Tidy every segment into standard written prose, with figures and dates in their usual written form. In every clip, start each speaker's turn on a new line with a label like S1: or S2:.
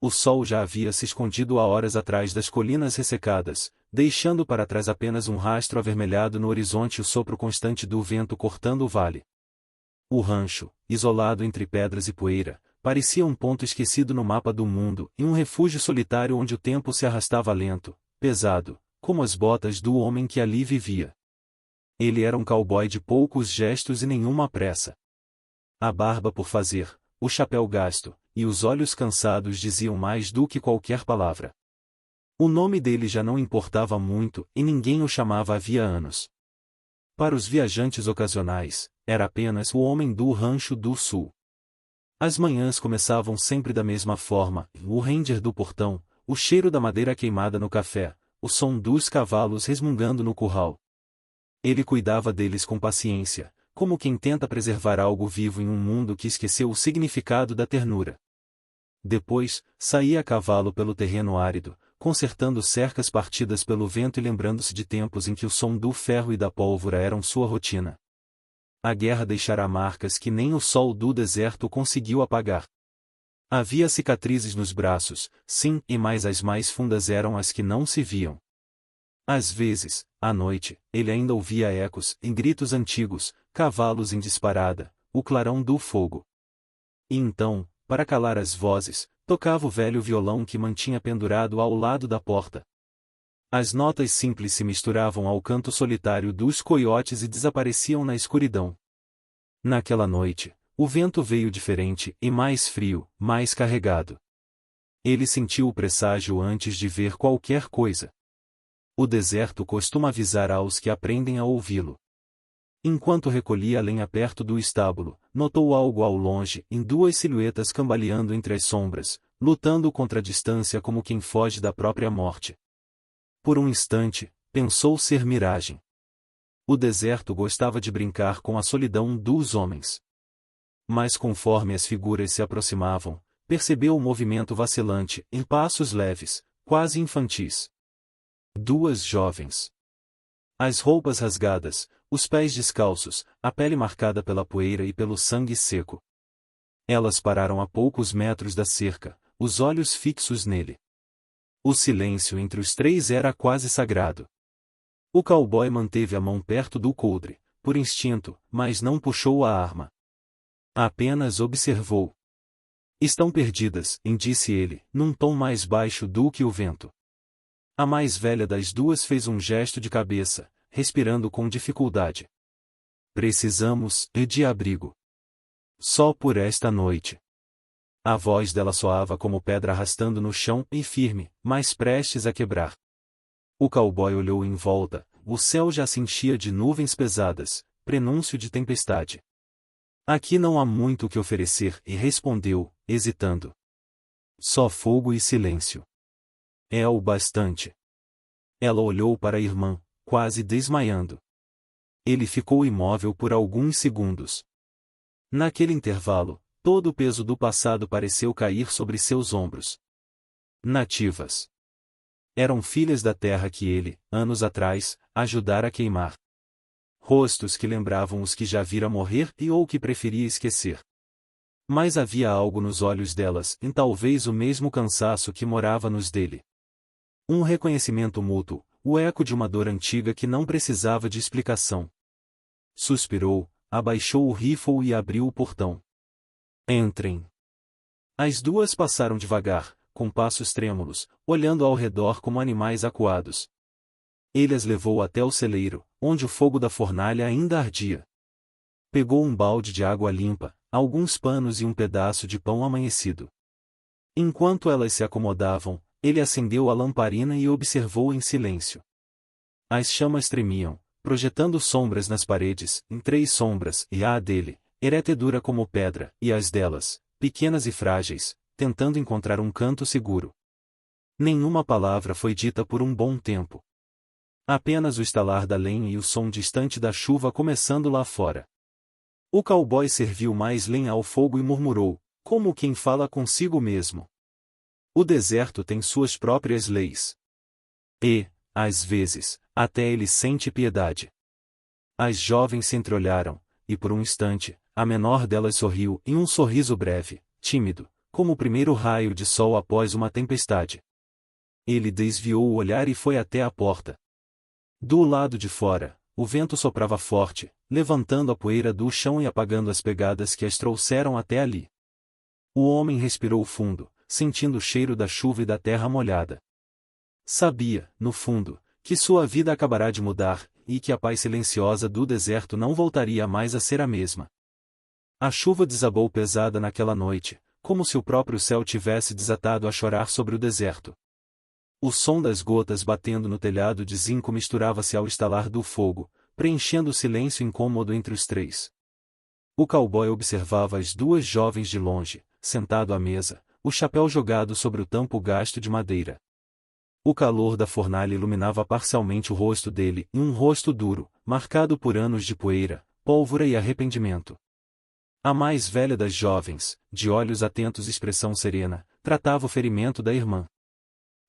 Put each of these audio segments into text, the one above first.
S1: O sol já havia se escondido há horas atrás das colinas ressecadas, deixando para trás apenas um rastro avermelhado no horizonte e o sopro constante do vento cortando o vale. O rancho, isolado entre pedras e poeira, parecia um ponto esquecido no mapa do mundo e um refúgio solitário onde o tempo se arrastava lento, pesado, como as botas do homem que ali vivia. Ele era um cowboy de poucos gestos e nenhuma pressa. A barba por fazer, o chapéu gasto, e os olhos cansados diziam mais do que qualquer palavra. O nome dele já não importava muito e ninguém o chamava havia anos. Para os viajantes ocasionais, era apenas o homem do rancho do sul. As manhãs começavam sempre da mesma forma, o ranger do portão, o cheiro da madeira queimada no café, o som dos cavalos resmungando no curral. Ele cuidava deles com paciência, como quem tenta preservar algo vivo em um mundo que esqueceu o significado da ternura. Depois, saía a cavalo pelo terreno árido, consertando cercas partidas pelo vento e lembrando-se de tempos em que o som do ferro e da pólvora eram sua rotina. A guerra deixara marcas que nem o sol do deserto conseguiu apagar. Havia cicatrizes nos braços, sim, e mais as mais fundas eram as que não se viam. Às vezes, à noite, ele ainda ouvia ecos, em gritos antigos, cavalos em disparada, o clarão do fogo. E então, para calar as vozes, tocava o velho violão que mantinha pendurado ao lado da porta. As notas simples se misturavam ao canto solitário dos coiotes e desapareciam na escuridão. Naquela noite, o vento veio diferente e mais frio, mais carregado. Ele sentiu o presságio antes de ver qualquer coisa. O deserto costuma avisar aos que aprendem a ouvi-lo. Enquanto recolhia a lenha perto do estábulo, notou algo ao longe, em duas silhuetas cambaleando entre as sombras, lutando contra a distância como quem foge da própria morte. Por um instante, pensou ser miragem. O deserto gostava de brincar com a solidão dos homens. Mas conforme as figuras se aproximavam, percebeu o movimento vacilante, em passos leves, quase infantis. Duas jovens. As roupas rasgadas, os pés descalços, a pele marcada pela poeira e pelo sangue seco. Elas pararam a poucos metros da cerca, os olhos fixos nele. O silêncio entre os três era quase sagrado. O cowboy manteve a mão perto do coldre, por instinto, mas não puxou a arma. Apenas observou. Estão perdidas, disse ele, num tom mais baixo do que o vento. A mais velha das duas fez um gesto de cabeça, respirando com dificuldade. Precisamos de abrigo. Só por esta noite. A voz dela soava como pedra arrastando no chão e firme, mas prestes a quebrar. O cowboy olhou em volta, o céu já se enchia de nuvens pesadas, prenúncio de tempestade. Aqui não há muito o que oferecer, e respondeu, hesitando. Só fogo e silêncio. É o bastante. Ela olhou para a irmã, quase desmaiando. Ele ficou imóvel por alguns segundos. Naquele intervalo, todo o peso do passado pareceu cair sobre seus ombros. Nativas. Eram filhas da terra que ele, anos atrás, ajudara a queimar. Rostos que lembravam os que já vira morrer e ou que preferia esquecer. Mas havia algo nos olhos delas, e talvez o mesmo cansaço que morava nos dele. Um reconhecimento mútuo, o eco de uma dor antiga que não precisava de explicação. Suspirou, abaixou o rifle e abriu o portão. Entrem. As duas passaram devagar, com passos trêmulos, olhando ao redor como animais acuados. Ele as levou até o celeiro, onde o fogo da fornalha ainda ardia. Pegou um balde de água limpa, alguns panos e um pedaço de pão amanhecido. Enquanto elas se acomodavam, ele acendeu a lamparina e observou em silêncio. As chamas tremiam, projetando sombras nas paredes, em 3 sombras, e a dele, ereta e dura como pedra, e as delas, pequenas e frágeis, tentando encontrar um canto seguro. Nenhuma palavra foi dita por um bom tempo. Apenas o estalar da lenha e o som distante da chuva começando lá fora. O cowboy serviu mais lenha ao fogo e murmurou, como quem fala consigo mesmo. O deserto tem suas próprias leis. E, às vezes, até ele sente piedade. As jovens se entreolharam, e por um instante, a menor delas sorriu em um sorriso breve, tímido, como o primeiro raio de sol após uma tempestade. Ele desviou o olhar e foi até a porta. Do lado de fora, o vento soprava forte, levantando a poeira do chão e apagando as pegadas que as trouxeram até ali. O homem respirou fundo, sentindo o cheiro da chuva e da terra molhada. Sabia, no fundo, que sua vida acabará de mudar, e que a paz silenciosa do deserto não voltaria mais a ser a mesma. A chuva desabou pesada naquela noite, como se o próprio céu tivesse desatado a chorar sobre o deserto. O som das gotas batendo no telhado de zinco misturava-se ao estalar do fogo, preenchendo o silêncio incômodo entre os três. O cowboy observava as duas jovens de longe, sentado à mesa, o chapéu jogado sobre o tampo gasto de madeira. O calor da fornalha iluminava parcialmente o rosto dele, e um rosto duro, marcado por anos de poeira, pólvora e arrependimento. A mais velha das jovens, de olhos atentos e expressão serena, tratava o ferimento da irmã.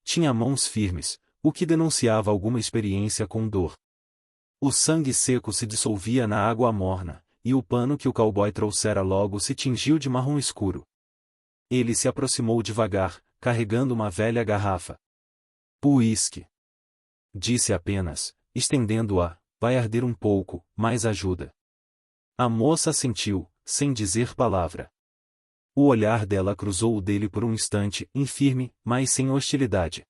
S1: Tinha mãos firmes, o que denunciava alguma experiência com dor. O sangue seco se dissolvia na água morna, e o pano que o cowboy trouxera logo se tingiu de marrom escuro. Ele se aproximou devagar, carregando uma velha garrafa. Uísque. Disse apenas, estendendo-a, vai arder um pouco, mas ajuda. A moça assentiu, sem dizer palavra. O olhar dela cruzou o dele por um instante, infirme, mas sem hostilidade.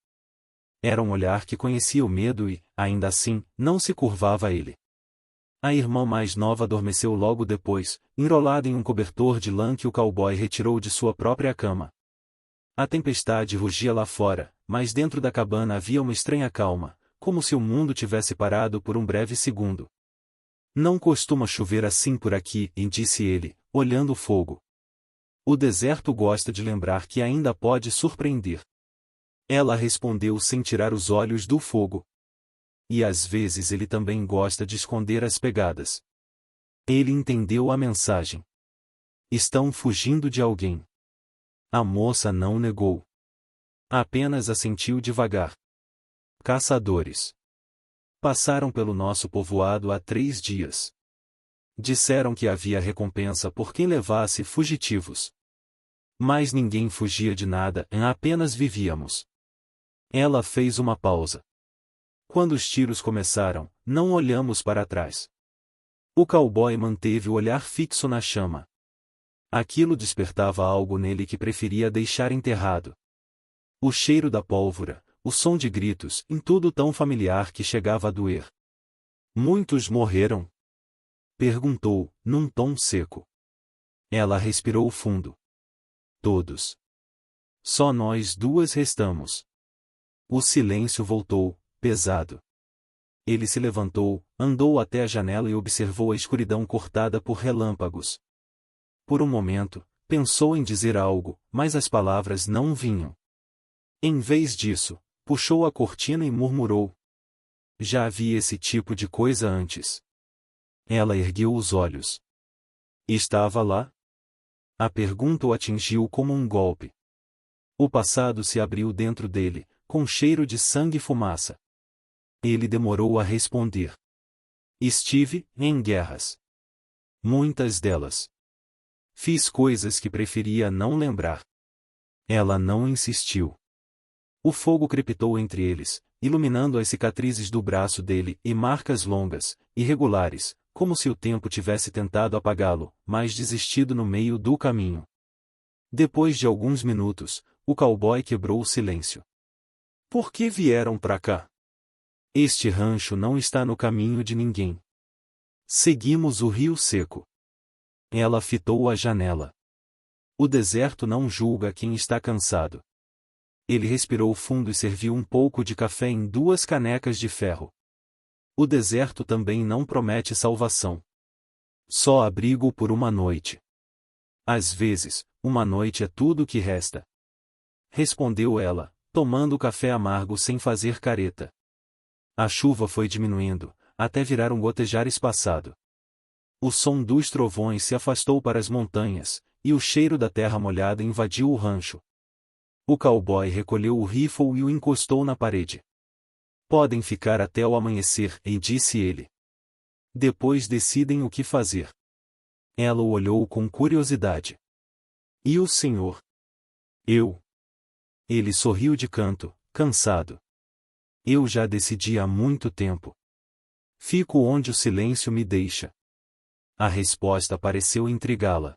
S1: Era um olhar que conhecia o medo e, ainda assim, não se curvava a ele. A irmã mais nova adormeceu logo depois, enrolada em um cobertor de lã que o cowboy retirou de sua própria cama. A tempestade rugia lá fora, mas dentro da cabana havia uma estranha calma, como se o mundo tivesse parado por um breve segundo. Não costuma chover assim por aqui, disse ele, olhando o fogo. O deserto gosta de lembrar que ainda pode surpreender. Ela respondeu sem tirar os olhos do fogo. E às vezes ele também gosta de esconder as pegadas. Ele entendeu a mensagem. Estão fugindo de alguém. A moça não negou. Apenas assentiu devagar. Caçadores. Passaram pelo nosso povoado há 3 dias. Disseram que havia recompensa por quem levasse fugitivos. Mas ninguém fugia de nada, apenas vivíamos. Ela fez uma pausa. Quando os tiros começaram, não olhamos para trás. O cowboy manteve o olhar fixo na chama. Aquilo despertava algo nele que preferia deixar enterrado. O cheiro da pólvora, o som de gritos, em tudo tão familiar que chegava a doer. Muitos morreram? Perguntou, num tom seco. Ela respirou fundo. Todos. Só nós duas restamos. O silêncio voltou, pesado. Ele se levantou, andou até a janela e observou a escuridão cortada por relâmpagos. Por um momento, pensou em dizer algo, mas as palavras não vinham. Em vez disso, puxou a cortina e murmurou. Já vi esse tipo de coisa antes. Ela ergueu os olhos. Estava lá? A pergunta o atingiu como um golpe. O passado se abriu dentro dele, com cheiro de sangue e fumaça. Ele demorou a responder. Estive em guerras. Muitas delas. Fiz coisas que preferia não lembrar. Ela não insistiu. O fogo crepitou entre eles, iluminando as cicatrizes do braço dele e marcas longas, irregulares, como se o tempo tivesse tentado apagá-lo, mas desistido no meio do caminho. Depois de alguns minutos, o cowboy quebrou o silêncio. Por que vieram pra cá? Este rancho não está no caminho de ninguém. Seguimos o rio seco. Ela fitou a janela. O deserto não julga quem está cansado. Ele respirou fundo e serviu um pouco de café em 2 canecas de ferro. O deserto também não promete salvação. Só abrigo por uma noite. Às vezes, uma noite é tudo o que resta. Respondeu ela, tomando o café amargo sem fazer careta. A chuva foi diminuindo, até virar um gotejar espaçado. O som dos trovões se afastou para as montanhas, e o cheiro da terra molhada invadiu o rancho. O cowboy recolheu o rifle e o encostou na parede. Podem ficar até o amanhecer, disse ele. Depois decidem o que fazer. Ela o olhou com curiosidade. E o senhor? Eu. Ele sorriu de canto, cansado. Eu já decidi há muito tempo. Fico onde o silêncio me deixa. A resposta pareceu intrigá-la.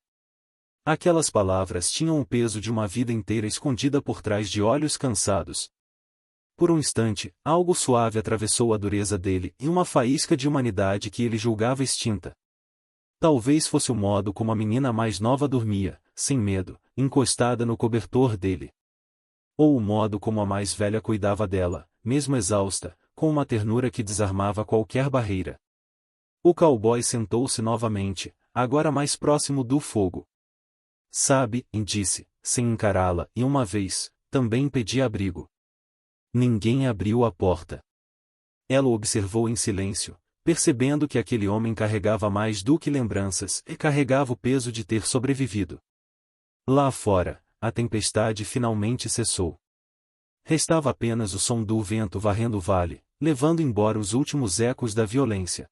S1: Aquelas palavras tinham o peso de uma vida inteira escondida por trás de olhos cansados. Por um instante, algo suave atravessou a dureza dele e uma faísca de humanidade que ele julgava extinta. Talvez fosse o modo como a menina mais nova dormia, sem medo, encostada no cobertor dele. Ou o modo como a mais velha cuidava dela, mesmo exausta, com uma ternura que desarmava qualquer barreira. O cowboy sentou-se novamente, agora mais próximo do fogo. Sabe, disse, sem encará-la, e uma vez, também pedi abrigo. Ninguém abriu a porta. Ela o observou em silêncio, percebendo que aquele homem carregava mais do que lembranças e carregava o peso de ter sobrevivido. Lá fora, a tempestade finalmente cessou. Restava apenas o som do vento varrendo o vale, levando embora os últimos ecos da violência.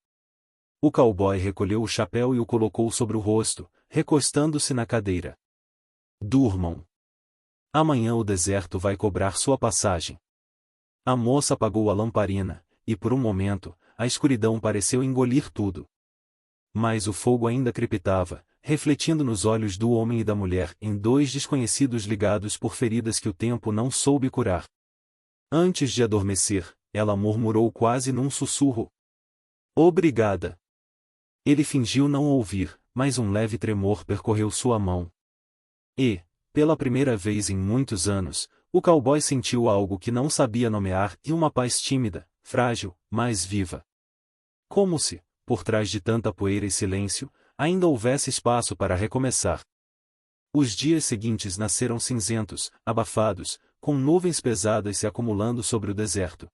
S1: O cowboy recolheu o chapéu e o colocou sobre o rosto, recostando-se na cadeira. Durmam. Amanhã o deserto vai cobrar sua passagem. A moça apagou a lamparina, e por um momento, a escuridão pareceu engolir tudo. Mas o fogo ainda crepitava, refletindo nos olhos do homem e da mulher em dois desconhecidos ligados por feridas que o tempo não soube curar. Antes de adormecer, ela murmurou quase num sussurro. Obrigada. Ele fingiu não ouvir, mas um leve tremor percorreu sua mão. E, pela primeira vez em muitos anos, o cowboy sentiu algo que não sabia nomear e uma paz tímida, frágil, mas viva. Como se, por trás de tanta poeira e silêncio, ainda houvesse espaço para recomeçar. Os dias seguintes nasceram cinzentos, abafados, com nuvens pesadas se acumulando sobre o deserto.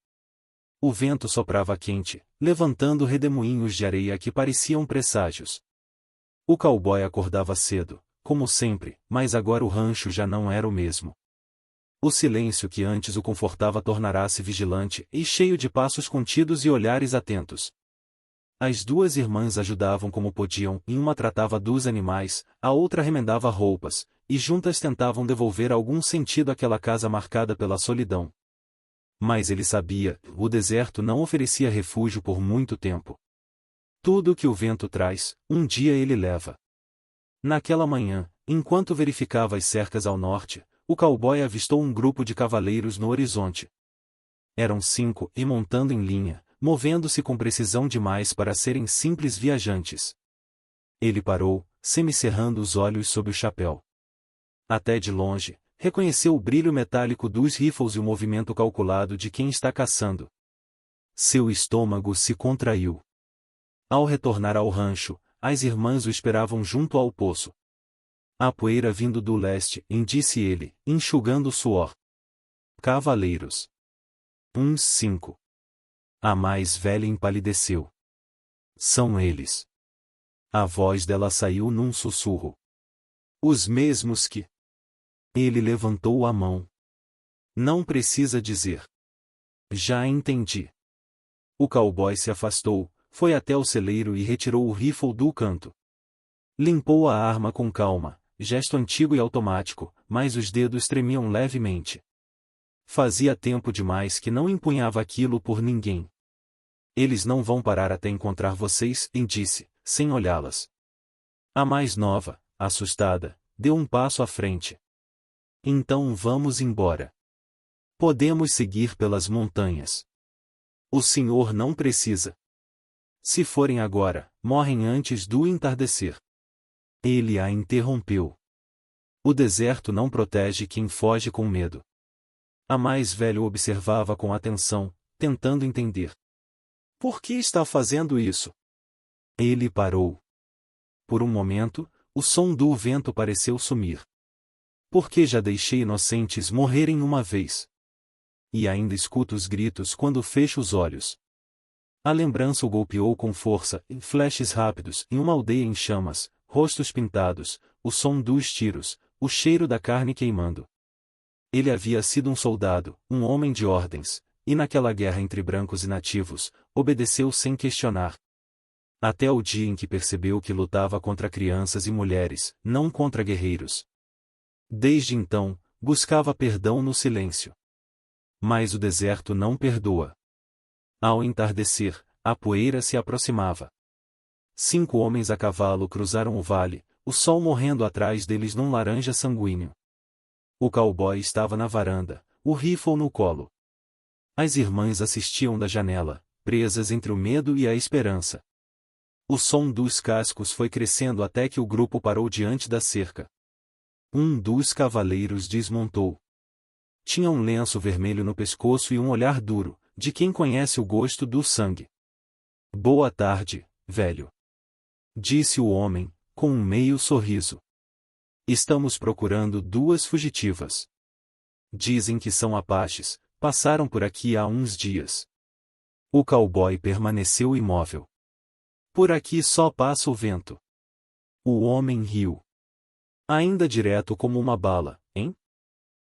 S1: O vento soprava quente, levantando redemoinhos de areia que pareciam presságios. O cowboy acordava cedo, como sempre, mas agora o rancho já não era o mesmo. O silêncio que antes o confortava tornara-se vigilante e cheio de passos contidos e olhares atentos. As duas irmãs ajudavam como podiam, e uma tratava dos animais, a outra remendava roupas, e juntas tentavam devolver algum sentido àquela casa marcada pela solidão. Mas ele sabia, o deserto não oferecia refúgio por muito tempo. Tudo o que o vento traz, um dia ele leva. Naquela manhã, enquanto verificava as cercas ao norte, o cowboy avistou um grupo de cavaleiros no horizonte. Eram 5 e montando em linha, movendo-se com precisão demais para serem simples viajantes. Ele parou, semicerrando os olhos sob o chapéu. Até de longe, reconheceu o brilho metálico dos rifles e o movimento calculado de quem está caçando. Seu estômago se contraiu. Ao retornar ao rancho, as irmãs o esperavam junto ao poço. A poeira vindo do leste, disse ele, enxugando o suor. Cavaleiros. Uns 5. A mais velha empalideceu. São eles. A voz dela saiu num sussurro. Os mesmos que... Ele levantou a mão. Não precisa dizer. Já entendi. O cowboy se afastou, foi até o celeiro e retirou o rifle do canto. Limpou a arma com calma, gesto antigo e automático, mas os dedos tremiam levemente. Fazia tempo demais que não empunhava aquilo por ninguém. Eles não vão parar até encontrar vocês, disse, sem olhá-las. A mais nova, assustada, deu um passo à frente. Então vamos embora. Podemos seguir pelas montanhas. O senhor não precisa. Se forem agora, morrem antes do entardecer. Ele a interrompeu. O deserto não protege quem foge com medo. A mais velha o observava com atenção, tentando entender. Por que está fazendo isso? Ele parou. Por um momento, o som do vento pareceu sumir. Porque já deixei inocentes morrerem uma vez. E ainda escuto os gritos quando fecho os olhos. A lembrança o golpeou com força, em flashes rápidos, em uma aldeia em chamas, rostos pintados, o som dos tiros, o cheiro da carne queimando. Ele havia sido um soldado, um homem de ordens, e naquela guerra entre brancos e nativos, obedeceu sem questionar. Até o dia em que percebeu que lutava contra crianças e mulheres, não contra guerreiros. Desde então, buscava perdão no silêncio. Mas o deserto não perdoa. Ao entardecer, a poeira se aproximava. 5 homens a cavalo cruzaram o vale, o sol morrendo atrás deles num laranja sanguíneo. O cowboy estava na varanda, o rifle no colo. As irmãs assistiam da janela, presas entre o medo e a esperança. O som dos cascos foi crescendo até que o grupo parou diante da cerca. Um dos cavaleiros desmontou. Tinha um lenço vermelho no pescoço e um olhar duro, de quem conhece o gosto do sangue. Boa tarde, velho. Disse o homem, com um meio sorriso. Estamos procurando 2 fugitivas. Dizem que são apaches, passaram por aqui há uns dias. O cowboy permaneceu imóvel. Por aqui só passa o vento. O homem riu. Ainda direto como uma bala, hein?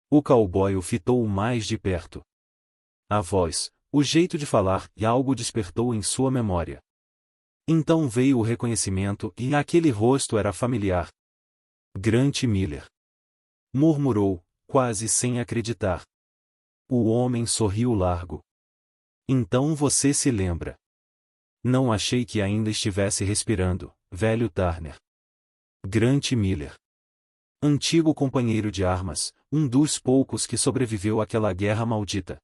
S1: O cowboy o fitou mais de perto. A voz, o jeito de falar e algo despertou em sua memória. Então veio o reconhecimento e aquele rosto era familiar. Grant Miller. Murmurou, quase sem acreditar. O homem sorriu largo. Então você se lembra. Não achei que ainda estivesse respirando, velho Turner. Grant Miller. Antigo companheiro de armas, um dos poucos que sobreviveu àquela guerra maldita.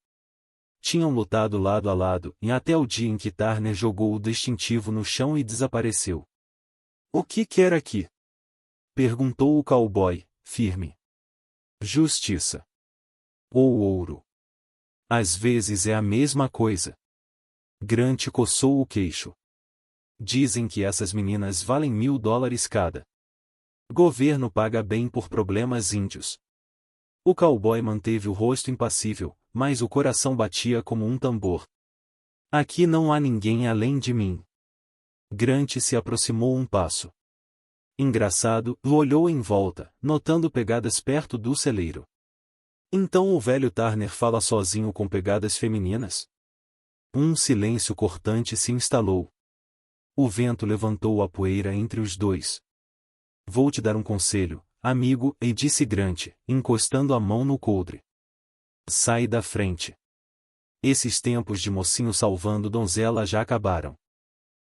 S1: Tinham lutado lado a lado e até o dia em que Turner jogou o distintivo no chão e desapareceu. O que quer aqui? Perguntou o cowboy, firme. Justiça. Ou ouro. Às vezes é a mesma coisa. Grant coçou o queixo. Dizem que essas meninas valem $1000 cada. Governo paga bem por problemas índios. O cowboy manteve o rosto impassível, mas o coração batia como um tambor. Aqui não há ninguém além de mim. Grant se aproximou um passo. Engraçado, olhou em volta, notando pegadas perto do celeiro. Então o velho Turner fala sozinho com pegadas femininas? Um silêncio cortante se instalou. O vento levantou a poeira entre os dois. Vou te dar um conselho, amigo, e disse Grant, encostando a mão no coldre. Sai da frente. Esses tempos de mocinho salvando donzela já acabaram.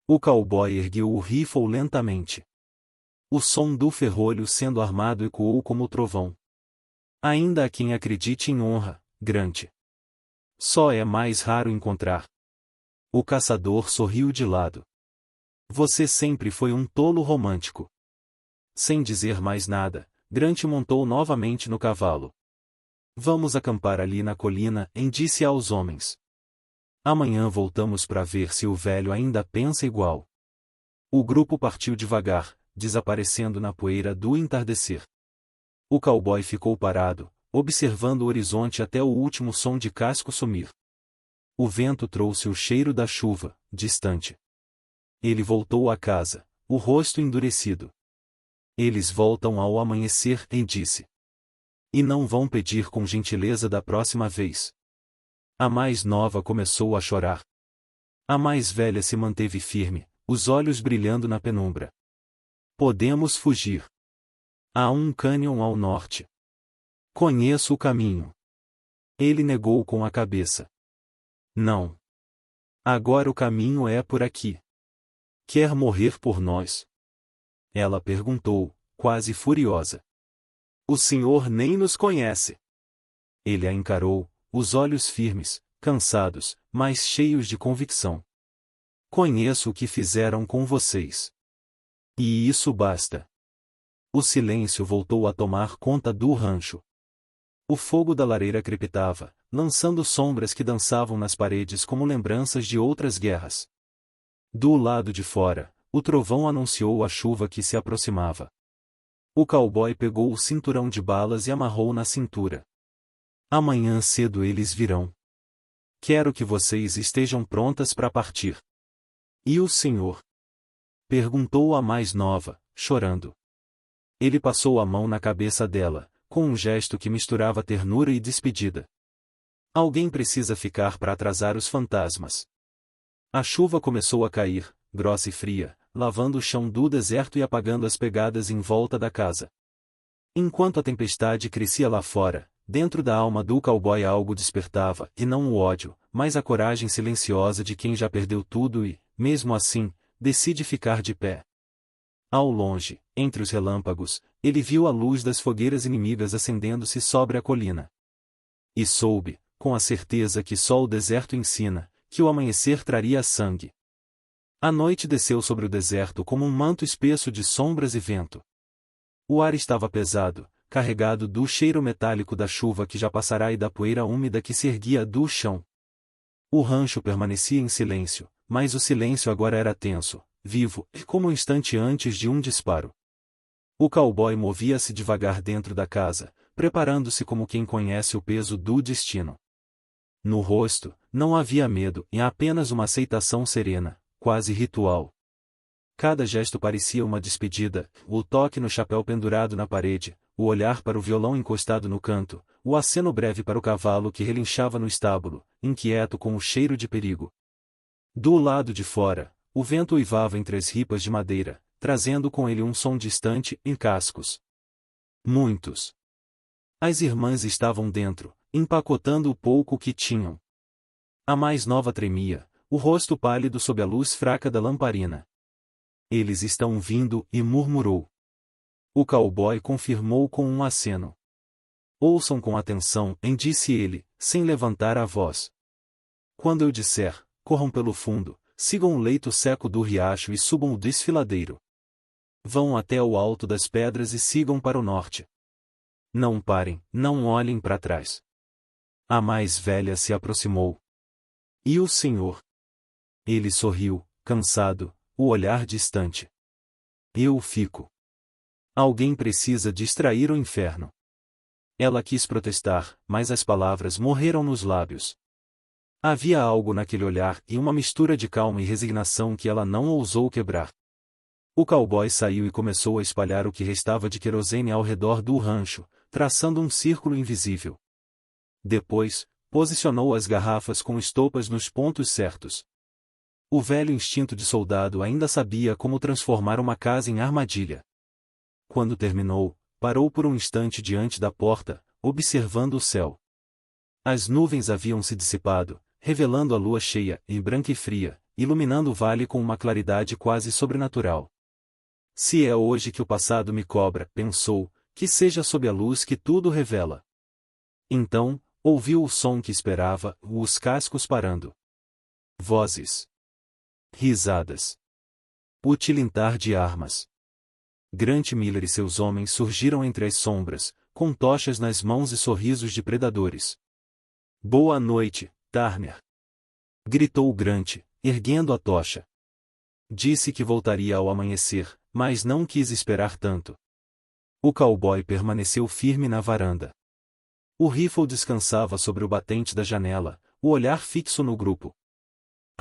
S1: O cowboy ergueu o rifle lentamente. O som do ferrolho sendo armado ecoou como o trovão. Ainda há quem acredite em honra, Grant. Só é mais raro encontrar. O caçador sorriu de lado. Você sempre foi um tolo romântico. Sem dizer mais nada, Grant montou novamente no cavalo. Vamos acampar ali na colina, disse aos homens. Amanhã voltamos para ver se o velho ainda pensa igual. O grupo partiu devagar, desaparecendo na poeira do entardecer. O cowboy ficou parado, observando o horizonte até o último som de casco sumir. O vento trouxe o cheiro da chuva, distante. Ele voltou à casa, o rosto endurecido. Eles voltam ao amanhecer, disse. E não vão pedir com gentileza da próxima vez. A mais nova começou a chorar. A mais velha se manteve firme, os olhos brilhando na penumbra. Podemos fugir. Há um cânion ao norte. Conheço o caminho. Ele negou com a cabeça. Não. Agora o caminho é por aqui. Quer morrer por nós? Ela perguntou, quase furiosa. O senhor nem nos conhece. Ele a encarou, os olhos firmes, cansados, mas cheios de convicção. Conheço o que fizeram com vocês. E isso basta. O silêncio voltou a tomar conta do rancho. O fogo da lareira crepitava, lançando sombras que dançavam nas paredes como lembranças de outras guerras. Do lado de fora, o trovão anunciou a chuva que se aproximava. O cowboy pegou o cinturão de balas e amarrou na cintura. Amanhã cedo eles virão. Quero que vocês estejam prontas para partir. E o senhor? Perguntou a mais nova, chorando. Ele passou a mão na cabeça dela, com um gesto que misturava ternura e despedida. Alguém precisa ficar para atrasar os fantasmas. A chuva começou a cair, grossa e fria, lavando o chão do deserto e apagando as pegadas em volta da casa. Enquanto a tempestade crescia lá fora, dentro da alma do cowboy algo despertava, e não o ódio, mas a coragem silenciosa de quem já perdeu tudo e, mesmo assim, decide ficar de pé. Ao longe, entre os relâmpagos, ele viu a luz das fogueiras inimigas acendendo-se sobre a colina. E soube, com a certeza que só o deserto ensina, que o amanhecer traria sangue. A noite desceu sobre o deserto como um manto espesso de sombras e vento. O ar estava pesado, carregado do cheiro metálico da chuva que já passará e da poeira úmida que se erguia do chão. O rancho permanecia em silêncio, mas o silêncio agora era tenso, vivo, como um instante antes de um disparo. O cowboy movia-se devagar dentro da casa, preparando-se como quem conhece o peso do destino. No rosto, não havia medo e apenas uma aceitação serena, quase ritual. Cada gesto parecia uma despedida, o toque no chapéu pendurado na parede, o olhar para o violão encostado no canto, o aceno breve para o cavalo que relinchava no estábulo, inquieto com o cheiro de perigo. Do lado de fora, o vento uivava entre as ripas de madeira, trazendo com ele um som distante e cascos. Muitos. As irmãs estavam dentro, empacotando o pouco que tinham. A mais nova tremia, o rosto pálido sob a luz fraca da lamparina. Eles estão vindo, e murmurou. O cowboy confirmou com um aceno. Ouçam com atenção, disse ele, sem levantar a voz. Quando eu disser, corram pelo fundo, sigam o leito seco do riacho e subam o desfiladeiro. Vão até o alto das pedras e sigam para o norte. Não parem, não olhem para trás. A mais velha se aproximou. E o senhor? Ele sorriu, cansado, o olhar distante. Eu fico. Alguém precisa distrair o inferno. Ela quis protestar, mas as palavras morreram nos lábios. Havia algo naquele olhar e uma mistura de calma e resignação que ela não ousou quebrar. O cowboy saiu e começou a espalhar o que restava de querosene ao redor do rancho, traçando um círculo invisível. Depois, posicionou as garrafas com estopas nos pontos certos. O velho instinto de soldado ainda sabia como transformar uma casa em armadilha. Quando terminou, parou por um instante diante da porta, observando o céu. As nuvens haviam se dissipado, revelando a lua cheia, branca e fria, iluminando o vale com uma claridade quase sobrenatural. Se é hoje que o passado me cobra, pensou, que seja sob a luz que tudo revela. Então, ouviu o som que esperava, os cascos parando. Vozes. Risadas. O tilintar de armas. Grant Miller e seus homens surgiram entre as sombras, com tochas nas mãos e sorrisos de predadores. Boa noite, Turner. Gritou Grant, erguendo a tocha. Disse que voltaria ao amanhecer, mas não quis esperar tanto. O cowboy permaneceu firme na varanda. O rifle descansava sobre o batente da janela, o olhar fixo no grupo.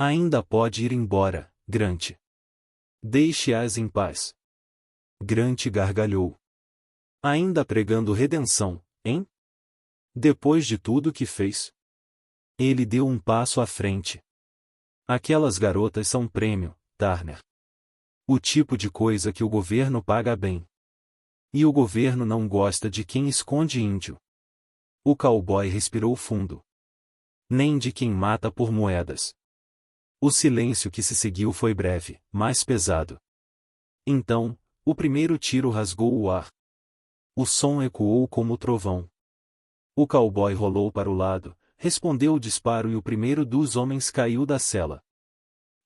S1: Ainda pode ir embora, Grant. Deixe-as em paz. Grant gargalhou. Ainda pregando redenção, hein? Depois de tudo que fez. Ele deu um passo à frente. Aquelas garotas são prêmio, Turner. O tipo de coisa que o governo paga bem. E o governo não gosta de quem esconde índio. O cowboy respirou fundo. Nem de quem mata por moedas. O silêncio que se seguiu foi breve, mas pesado. Então, o primeiro tiro rasgou o ar. O som ecoou como trovão. O cowboy rolou para o lado, respondeu o disparo e o primeiro dos homens caiu da cela.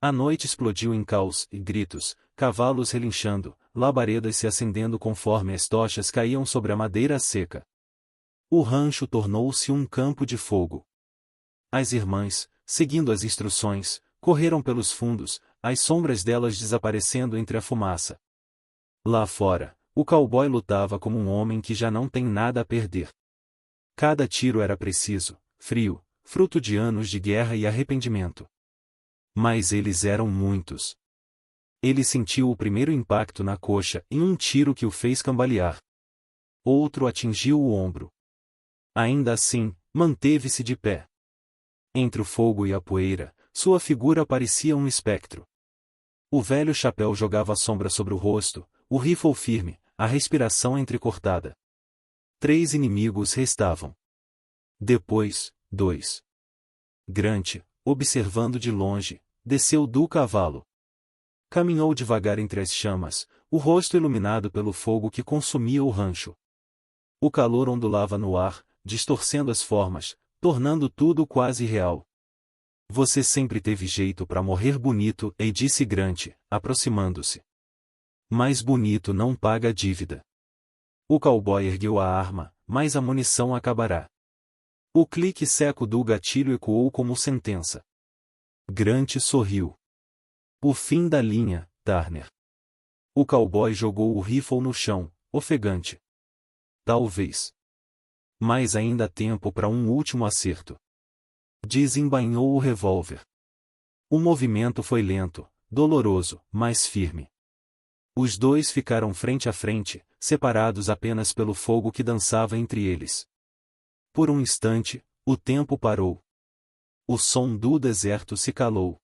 S1: A noite explodiu em caos e gritos, cavalos relinchando, labaredas se acendendo conforme as tochas caíam sobre a madeira seca. O rancho tornou-se um campo de fogo. As irmãs, seguindo as instruções, correram pelos fundos, as sombras delas desaparecendo entre a fumaça. Lá fora, o cowboy lutava como um homem que já não tem nada a perder. Cada tiro era preciso, frio, fruto de anos de guerra e arrependimento. Mas eles eram muitos. Ele sentiu o primeiro impacto na coxa e um tiro que o fez cambalear. Outro atingiu o ombro. Ainda assim, manteve-se de pé. Entre o fogo e a poeira, sua figura parecia um espectro. O velho chapéu jogava sombra sobre o rosto, o rifle firme, a respiração entrecortada. 3 inimigos restavam. Depois, 2. Grant, observando de longe, desceu do cavalo. Caminhou devagar entre as chamas, o rosto iluminado pelo fogo que consumia o rancho. O calor ondulava no ar, distorcendo as formas, tornando tudo quase real. Você sempre teve jeito para morrer bonito, e disse Grant, aproximando-se. Mas bonito não paga a dívida. O cowboy ergueu a arma, mas a munição acabará. O clique seco do gatilho ecoou como sentença. Grant sorriu. O fim da linha, Turner. O cowboy jogou o rifle no chão, ofegante. Talvez. Mas ainda há tempo para um último acerto. Desembainhou o revólver. O movimento foi lento, doloroso, mas firme. Os dois ficaram frente a frente, separados apenas pelo fogo que dançava entre eles. Por um instante, o tempo parou. O som do deserto se calou.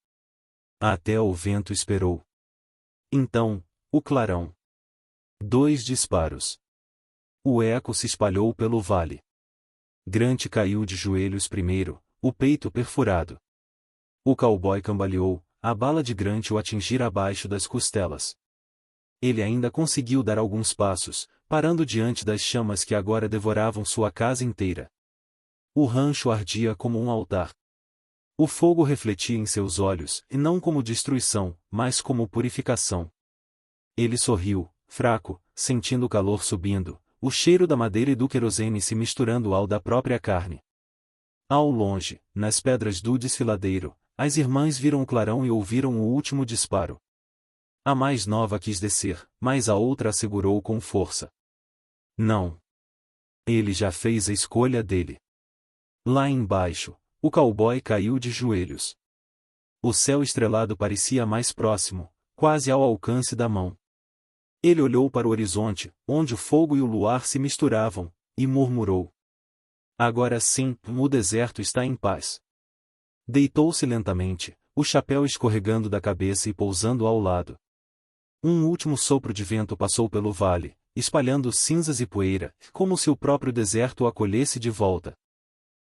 S1: Até o vento esperou. Então, o clarão. 2 disparos. O eco se espalhou pelo vale. Grant caiu de joelhos primeiro, o peito perfurado. O cowboy cambaleou, a bala de Grant o atingira abaixo das costelas. Ele ainda conseguiu dar alguns passos, parando diante das chamas que agora devoravam sua casa inteira. O rancho ardia como um altar. O fogo refletia em seus olhos, e não como destruição, mas como purificação. Ele sorriu, fraco, sentindo o calor subindo, o cheiro da madeira e do querosene se misturando ao da própria carne. Ao longe, nas pedras do desfiladeiro, as irmãs viram o clarão e ouviram o último disparo. A mais nova quis descer, mas a outra assegurou com força. Não. Ele já fez a escolha dele. Lá embaixo, o cowboy caiu de joelhos. O céu estrelado parecia mais próximo, quase ao alcance da mão. Ele olhou para o horizonte, onde o fogo e o luar se misturavam, e murmurou. Agora sim, o deserto está em paz. Deitou-se lentamente, o chapéu escorregando da cabeça e pousando ao lado. Um último sopro de vento passou pelo vale, espalhando cinzas e poeira, como se o próprio deserto o acolhesse de volta.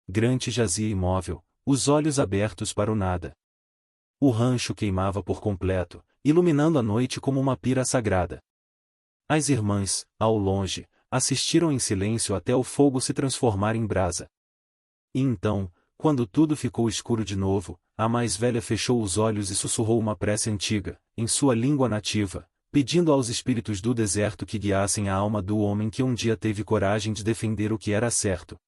S1: Grant jazia imóvel, os olhos abertos para o nada. O rancho queimava por completo, iluminando a noite como uma pira sagrada. As irmãs, ao longe, assistiram em silêncio até o fogo se transformar em brasa. E então, quando tudo ficou escuro de novo, a mais velha fechou os olhos e sussurrou uma prece antiga, em sua língua nativa, pedindo aos espíritos do deserto que guiassem a alma do homem que um dia teve coragem de defender o que era certo.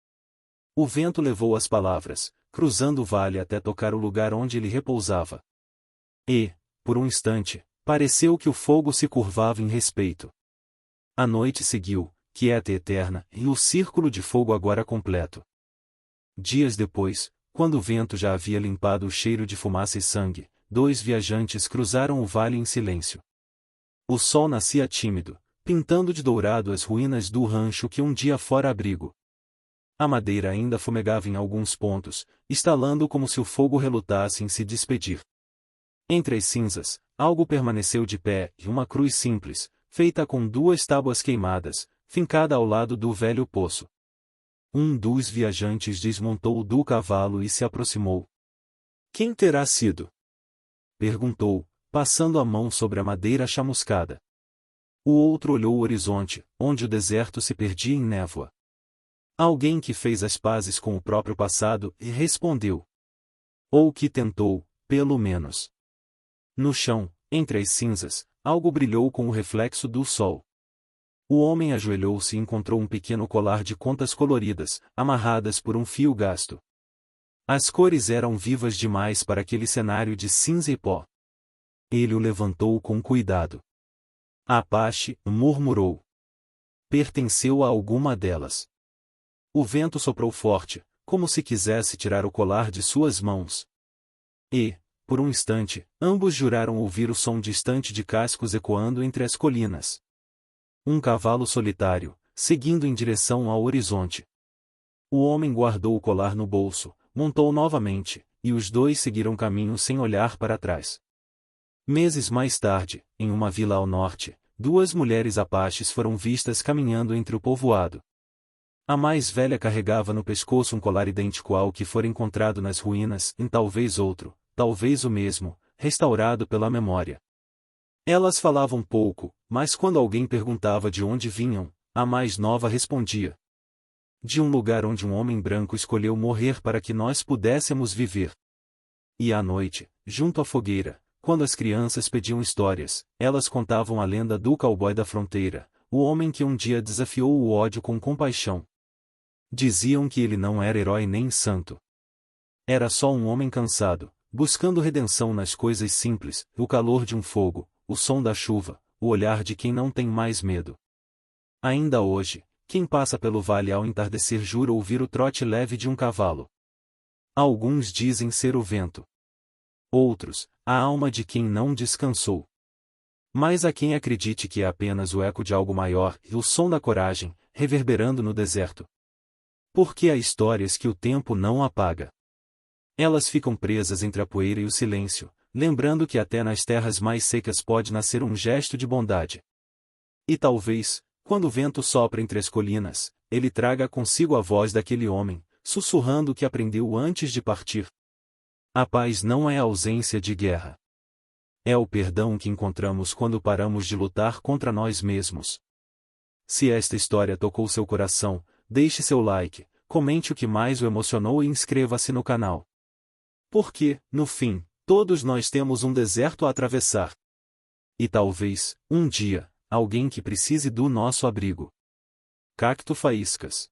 S1: O vento levou as palavras, cruzando o vale até tocar o lugar onde ele repousava. E, por um instante, pareceu que o fogo se curvava em respeito. A noite seguiu, quieta e eterna, e o círculo de fogo agora completo. Dias depois, quando o vento já havia limpado o cheiro de fumaça e sangue, 2 viajantes cruzaram o vale em silêncio. O sol nascia tímido, pintando de dourado as ruínas do rancho que um dia fora abrigo. A madeira ainda fumegava em alguns pontos, estalando como se o fogo relutasse em se despedir. Entre as cinzas, algo permaneceu de pé, e uma cruz simples, feita com 2 tábuas queimadas, fincada ao lado do velho poço. Um dos viajantes desmontou do cavalo e se aproximou. Quem terá sido? Perguntou, passando a mão sobre a madeira chamuscada. O outro olhou o horizonte, onde o deserto se perdia em névoa. Alguém que fez as pazes com o próprio passado e respondeu. Ou que tentou, pelo menos. No chão, entre as cinzas, algo brilhou com o reflexo do sol. O homem ajoelhou-se e encontrou um pequeno colar de contas coloridas, amarradas por um fio gasto. As cores eram vivas demais para aquele cenário de cinza e pó. Ele o levantou com cuidado. Apache, murmurou. Pertenceu a alguma delas. O vento soprou forte, como se quisesse tirar o colar de suas mãos. E, por um instante, ambos juraram ouvir o som distante de cascos ecoando entre as colinas. Um cavalo solitário, seguindo em direção ao horizonte. O homem guardou o colar no bolso, montou novamente, e os dois seguiram caminho sem olhar para trás. Meses mais tarde, em uma vila ao norte, 2 mulheres apaches foram vistas caminhando entre o povoado. A mais velha carregava no pescoço um colar idêntico ao que fora encontrado nas ruínas, em talvez outro, talvez o mesmo, restaurado pela memória. Elas falavam pouco, mas quando alguém perguntava de onde vinham, a mais nova respondia: de um lugar onde um homem branco escolheu morrer para que nós pudéssemos viver. E à noite, junto à fogueira, quando as crianças pediam histórias, elas contavam a lenda do cowboy da fronteira, o homem que um dia desafiou o ódio com compaixão. Diziam que ele não era herói nem santo. Era só um homem cansado, buscando redenção nas coisas simples, o calor de um fogo, o som da chuva, o olhar de quem não tem mais medo. Ainda hoje, quem passa pelo vale ao entardecer jura ouvir o trote leve de um cavalo. Alguns dizem ser o vento. Outros, a alma de quem não descansou. Mas há quem acredite que é apenas o eco de algo maior e o som da coragem, reverberando no deserto. Porque há histórias que o tempo não apaga. Elas ficam presas entre a poeira e o silêncio, lembrando que até nas terras mais secas pode nascer um gesto de bondade. E talvez, quando o vento sopra entre as colinas, ele traga consigo a voz daquele homem, sussurrando o que aprendeu antes de partir. A paz não é a ausência de guerra. É o perdão que encontramos quando paramos de lutar contra nós mesmos. Se esta história tocou seu coração, deixe seu like, comente o que mais o emocionou e inscreva-se no canal. Porque, no fim, todos nós temos um deserto a atravessar. E talvez, um dia, alguém que precise do nosso abrigo. Cacto Faíscas.